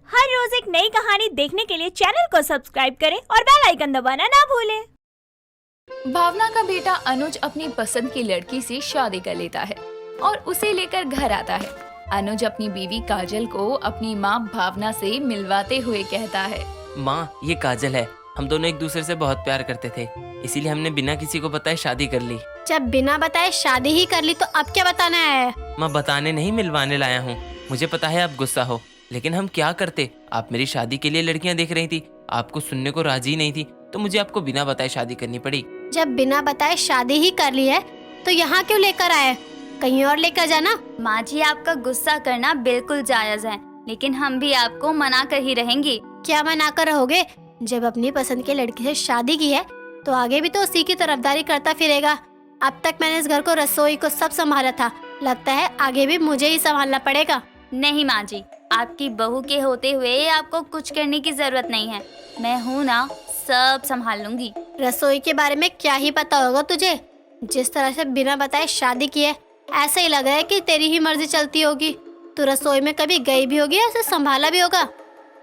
हर रोज एक नई कहानी देखने के लिए चैनल को सब्सक्राइब करें और बेल आइकन दबाना ना भूलें। भावना का बेटा अनुज अपनी पसंद की लड़की से शादी कर लेता है और उसे लेकर घर आता है। अनुज अपनी बीवी काजल को अपनी माँ भावना से मिलवाते हुए कहता है, माँ, ये काजल है। हम दोनों एक दूसरे से बहुत प्यार करते थे, इसीलिए हमने बिना किसी को बताए शादी कर ली। जब बिना बताए शादी ही कर ली तो अब क्या बताना है? माँ, बताने नहीं, मिलवाने लाया हूँ। मुझे पता है आप गुस्सा हो, लेकिन हम क्या करते। आप मेरी शादी के लिए लड़कियाँ देख रही थी, आपको सुनने को राजी नहीं थी, तो मुझे आपको बिना बताए शादी करनी पड़ी। जब बिना बताए शादी ही कर ली है तो यहाँ क्यों लेकर आए? कहीं और लेकर जाना। माँ जी, आपका गुस्सा करना बिल्कुल जायज है, लेकिन हम भी आपको मना कर ही रहेंगे। क्या मना कर रहोगे? जब अपनी पसंद की लड़की से शादी की है तो आगे भी तो उसी की तरफदारी करता फिरेगा। अब तक मैंने इस घर को, रसोई को सब संभाला था, लगता है आगे भी मुझे ही संभालना पड़ेगा। नहीं माँ जी, आपकी बहू के होते हुए आपको कुछ करने की जरूरत नहीं है। मैं हूँ ना, सब संभाल लूंगी। रसोई के बारे में क्या ही पता होगा तुझे? जिस तरह से बिना बताए शादी की है, ऐसा ही लग रहा है कि तेरी ही मर्जी चलती होगी। तू रसोई में कभी गई भी होगी, ऐसे संभाला भी होगा।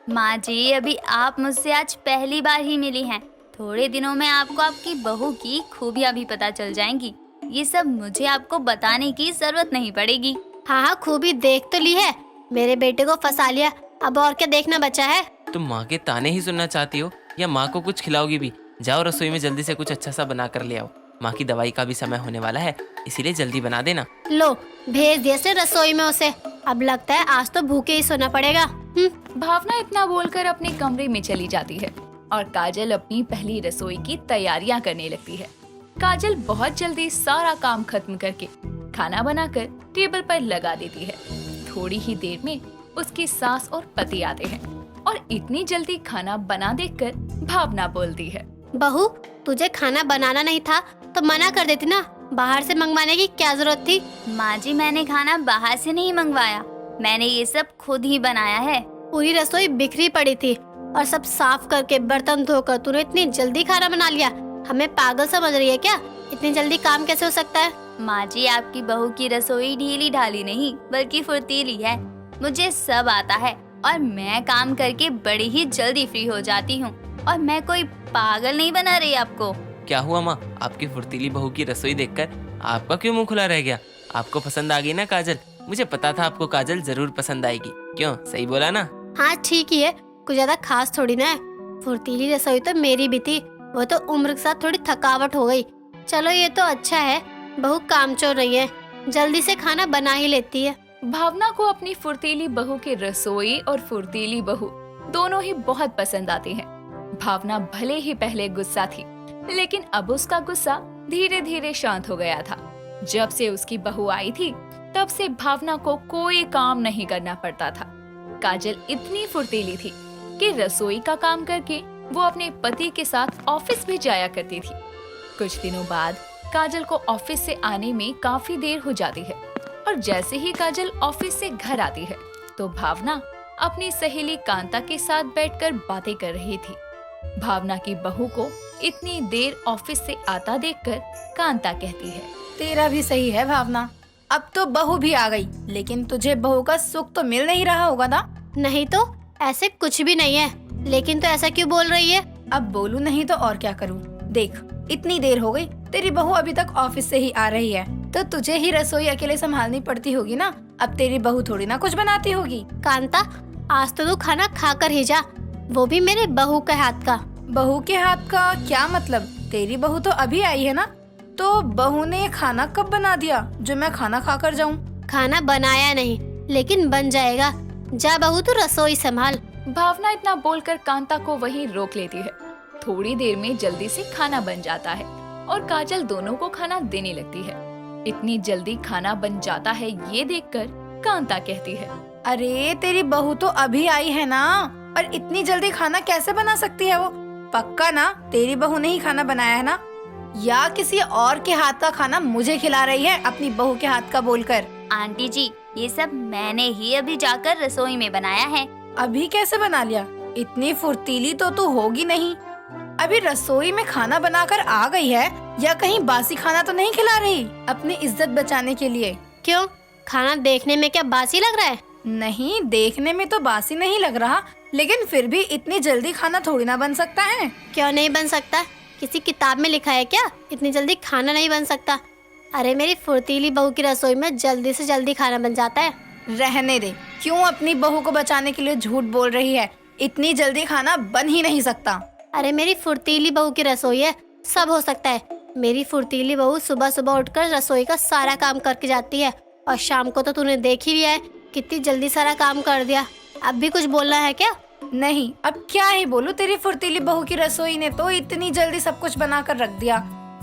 माँ जी, अभी आप मुझसे आज पहली बार ही मिली हैं। थोड़े दिनों में आपको आपकी बहू की खूबियाँ भी पता चल जाएंगी। ये सब मुझे आपको बताने की जरूरत नहीं पड़ेगी। हाँ, खूबी देख तो ली है, मेरे बेटे को फंसा लिया, अब और क्या देखना बचा है? तुम माँ के ताने ही सुनना चाहती हो या माँ को कुछ खिलाओगी भी? जाओ रसोई में जल्दी से कुछ अच्छा सा बना कर ले आओ। माँ की दवाई का भी समय होने वाला है, इसीलिए जल्दी बना देना। लो, भेज दिया से रसोई में उसे। अब लगता है आज तो भूखे ही सोना पड़ेगा। भावना इतना बोलकर अपने कमरे में चली जाती है और काजल अपनी पहली रसोई की तैयारियां करने लगती है। काजल बहुत जल्दी सारा काम खत्म करके खाना बनाकर टेबल पर लगा देती है। थोड़ी ही देर में उसकी सास और पति आते हैं और इतनी जल्दी खाना बना देखकर भावना बोलती है, बहू, तुझे खाना बनाना नहीं था तो मना कर देती ना, बाहर से मंगवाने की क्या जरूरत थी? माँ जी, मैंने खाना बाहर से नहीं मंगवाया, मैंने ये सब खुद ही बनाया है। पूरी रसोई बिखरी पड़ी थी और सब साफ करके बर्तन धोकर तूने इतनी जल्दी खाना बना लिया। हमें पागल समझ रही है क्या? इतनी जल्दी काम कैसे हो सकता है? माँ जी, आपकी बहू की रसोई ढीली ढाली नहीं बल्कि फुर्तीली है। मुझे सब आता है और मैं काम करके बड़ी ही जल्दी फ्री हो जाती हूँ। और मैं कोई पागल नहीं बना रही आपको। क्या हुआ माँ, आपकी फुर्तीली बहू की रसोई देखकर आपका क्यों मुंह खुला रह गया? आपको पसंद आ गई ना काजल? मुझे पता था आपको काजल जरूर पसंद आएगी। क्यों, सही बोला ना? हाँ, ठीक ही है, कुछ ज्यादा खास थोड़ी ना है। फुर्तीली रसोई तो मेरी भी थी, वो तो उम्र के साथ थोड़ी थकावट हो गई। चलो, ये तो अच्छा है, बहू कामचोर नहीं है, जल्दी से खाना बना ही लेती है। भावना को अपनी फुर्तीली बहू की रसोई और फुर्तीली बहू दोनों ही बहुत पसंद आते हैं। भावना भले ही पहले गुस्सा थी, लेकिन अब उसका गुस्सा धीरे धीरे शांत हो गया था। जब से उसकी बहू आई थी, तब से भावना को कोई काम नहीं करना पड़ता था। काजल इतनी फुर्तीली थी कि रसोई का काम करके वो अपने पति के साथ ऑफिस भी जाया करती थी। कुछ दिनों बाद काजल को ऑफिस से आने में काफी देर हो जाती है और जैसे ही काजल ऑफिस से घर आती है तो भावना अपनी सहेली कांता के साथ बैठकर बातें कर रही थी। भावना की बहू को इतनी देर ऑफिस से आता देखकर कांता कहती है, तेरा भी सही है भावना, अब तो बहू भी आ गई, लेकिन तुझे बहू का सुख तो मिल नहीं रहा होगा ना? नहीं तो, ऐसे कुछ भी नहीं है, लेकिन तो ऐसा क्यों बोल रही है? अब बोलूं नहीं तो और क्या करूं? देख, इतनी देर हो गई, तेरी बहू अभी तक ऑफिस से ही आ रही है, तो तुझे ही रसोई अकेले संभालनी पड़ती होगी ना। अब तेरी बहू थोड़ी ना कुछ बनाती होगी। कांता, आज तो तू खाना खा कर ही जा, वो भी मेरे बहू के हाथ का। बहू के हाथ का क्या मतलब? तेरी बहू तो अभी आई है ना, तो बहू ने खाना कब बना दिया जो मैं खाना खा कर जाऊँ? खाना बनाया नहीं, लेकिन बन जाएगा। जा बहू, तू रसोई संभाल। भावना इतना बोलकर कांता को वहीं रोक लेती है। थोड़ी देर में जल्दी से खाना बन जाता है और काजल दोनों को खाना देने लगती है। इतनी जल्दी खाना बन जाता है ये देखकर कांता कहती है, अरे तेरी बहू तो अभी आई है ना, और इतनी जल्दी खाना कैसे बना सकती है वो? पक्का ना तेरी बहू ने ही खाना बनाया है ना, या किसी और के हाथ का खाना मुझे खिला रही है अपनी बहू के हाथ का बोलकर? आंटी जी, ये सब मैंने ही अभी जाकर रसोई में बनाया है। अभी कैसे बना लिया? इतनी फुर्तीली तो तू होगी नहीं। अभी रसोई में खाना बनाकर आ गई है, या कहीं बासी खाना तो नहीं खिला रही अपनी इज्जत बचाने के लिए? क्यों, खाना देखने में क्या बासी लग रहा है? नहीं, देखने में तो बासी नहीं लग रहा, लेकिन फिर भी इतनी जल्दी खाना थोड़ी ना बन सकता है। क्यों नहीं बन सकता? किसी किताब में लिखा है क्या इतनी जल्दी खाना नहीं बन सकता? अरे मेरी फुर्तीली बहू की रसोई में जल्दी से जल्दी खाना बन जाता है। रहने दे, क्यों अपनी बहू को बचाने के लिए झूठ बोल रही है? इतनी जल्दी खाना बन ही नहीं सकता। अरे मेरी फुर्तीली बहू की रसोई है, सब हो सकता है। मेरी फुर्तीली बहू सुबह सुबह उठकर रसोई का सारा काम करके जाती है, और शाम को तो तूने देख ही लिया है कितनी जल्दी सारा काम कर दिया। अब भी कुछ बोलना है क्या? नहीं, अब क्या ही बोलूं, तेरी फुर्तीली बहू की रसोई ने तो इतनी जल्दी सब कुछ बना कर रख दिया।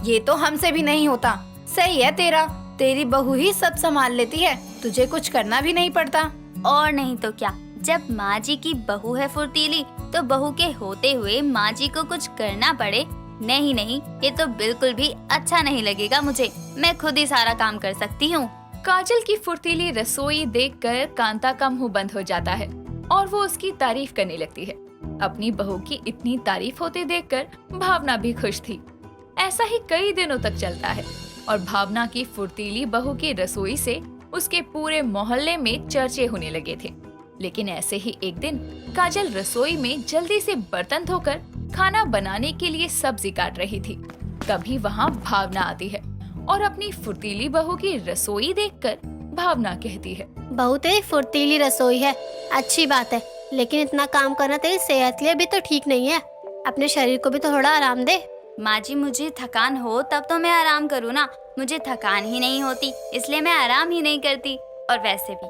ये तो हमसे भी नहीं होता। सही है तेरा, तेरी बहू ही सब संभाल लेती है, तुझे कुछ करना भी नहीं पड़ता। और नहीं तो क्या, जब माँ जी की बहू है फुर्तीली, तो बहू के होते हुए माँ जी को कुछ करना पड़े? नहीं नहीं, ये तो बिल्कुल भी अच्छा नहीं लगेगा मुझे। मैं खुद ही सारा काम कर सकती हूँ। काजल की फुर्तीली रसोई देखकर कांता का मुंह बंद हो जाता है और वो उसकी तारीफ करने लगती है। अपनी बहू की इतनी तारीफ होते देखकर भावना भी खुश थी। ऐसा ही कई दिनों तक चलता है और भावना की फुर्तीली बहू की रसोई से उसके पूरे मोहल्ले में चर्चे होने लगे थे। लेकिन ऐसे ही एक दिन काजल रसोई में जल्दी से बर्तन धोकर खाना बनाने के लिए सब्जी काट रही थी। तभी वहाँ भावना आती है और अपनी फुर्तीली बहू की रसोई देखकर भावना कहती है, बहू तेरी फुर्तीली रसोई है, अच्छी बात है, लेकिन इतना काम करना तेरी सेहत के लिए भी तो ठीक नहीं है। अपने शरीर को भी तो थोड़ा आराम दे। माँ जी, मुझे थकान हो तब तो मैं आराम करूँ ना। मुझे थकान ही नहीं होती, इसलिए मैं आराम ही नहीं करती। और वैसे भी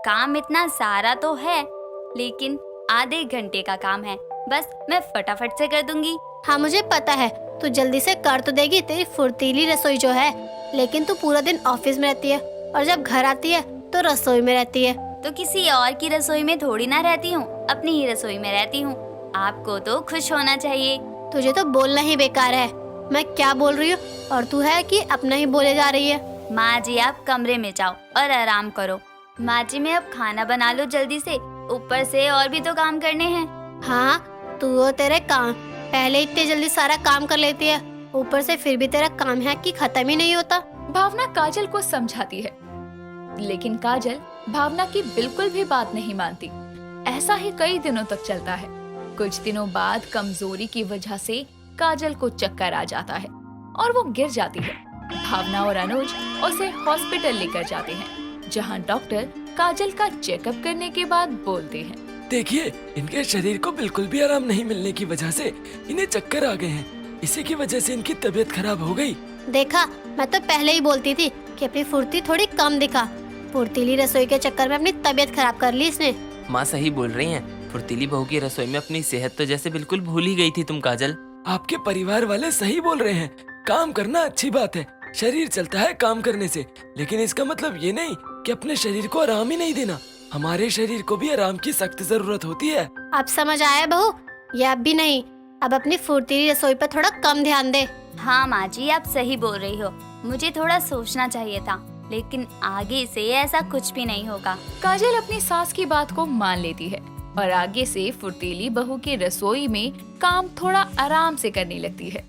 काम इतना सारा तो है, लेकिन आधे घंटे का काम है, बस मैं फटाफट से कर दूंगी। हाँ मुझे पता है, तू जल्दी से कर तो देगी तेरी फुर्तीली रसोई जो है, लेकिन तू पूरा दिन ऑफिस में रहती है और जब घर आती है तो रसोई में रहती है। तो किसी और की रसोई में थोड़ी ना रहती हूँ, अपनी ही रसोई में रहती हूँ। आपको तो खुश होना चाहिए। तुझे तो बोलना ही बेकार है। मैं क्या बोल रही हूँ और तू है कि अपना ही बोले जा रही है। माँ जी, आप कमरे में जाओ और आराम करो। माँ जी, मैं अब खाना बना लो जल्दी से, ऊपर से और भी तो काम करने हैं। हाँ, तू वो तेरे काम पहले इतने जल्दी सारा काम कर लेती है, ऊपर से फिर भी तेरा काम है कि खत्म ही नहीं होता। भावना काजल को समझाती है, लेकिन काजल भावना की बिल्कुल भी बात नहीं मानती। ऐसा ही कई दिनों तक चलता है। कुछ दिनों बाद कमजोरी की वजह से काजल को चक्कर आ जाता है और वो गिर जाती है। भावना और अनुज उसे हॉस्पिटल लेकर जाते हैं, जहां डॉक्टर काजल का चेकअप करने के बाद बोलते हैं, देखिए, इनके शरीर को बिल्कुल भी आराम नहीं मिलने की वजह से इन्हें चक्कर आ गए हैं। इसी की वजह से इनकी तबीयत खराब हो गई। देखा, मैं तो पहले ही बोलती थी कि अपनी फुर्ती थोड़ी कम दिखा। फुर्तीली रसोई के चक्कर में अपनी तबीयत खराब कर ली इसने। माँ सही बोल रही हैं। फुर्तीली बहू की रसोई में अपनी सेहत तो जैसे बिल्कुल भूल ही गई थी तुम काजल। आपके परिवार वाले सही बोल रहे हैं। काम करना अच्छी बात है, शरीर चलता है काम करने से, लेकिन इसका मतलब ये नहीं कि अपने शरीर को आराम ही नहीं देना। हमारे शरीर को भी आराम की सख्त जरूरत होती है। अब समझ आया बहू? ये अब भी नहीं, अब अपनी फुर्तीली रसोई पर थोड़ा कम ध्यान दे। हाँ माँ जी, आप सही बोल रही हो। मुझे थोड़ा सोचना चाहिए था, लेकिन आगे से ऐसा कुछ भी नहीं होगा। काजल अपनी सास की बात को मान लेती है और आगे से फुर्तीली बहू की रसोई में काम थोड़ा आराम से करने लगती है।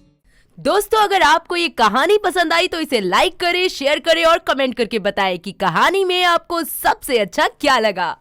दोस्तों, अगर आपको ये कहानी पसंद आई तो इसे लाइक करें, शेयर करें और कमेंट करके बताएं कि कहानी में आपको सबसे अच्छा क्या लगा।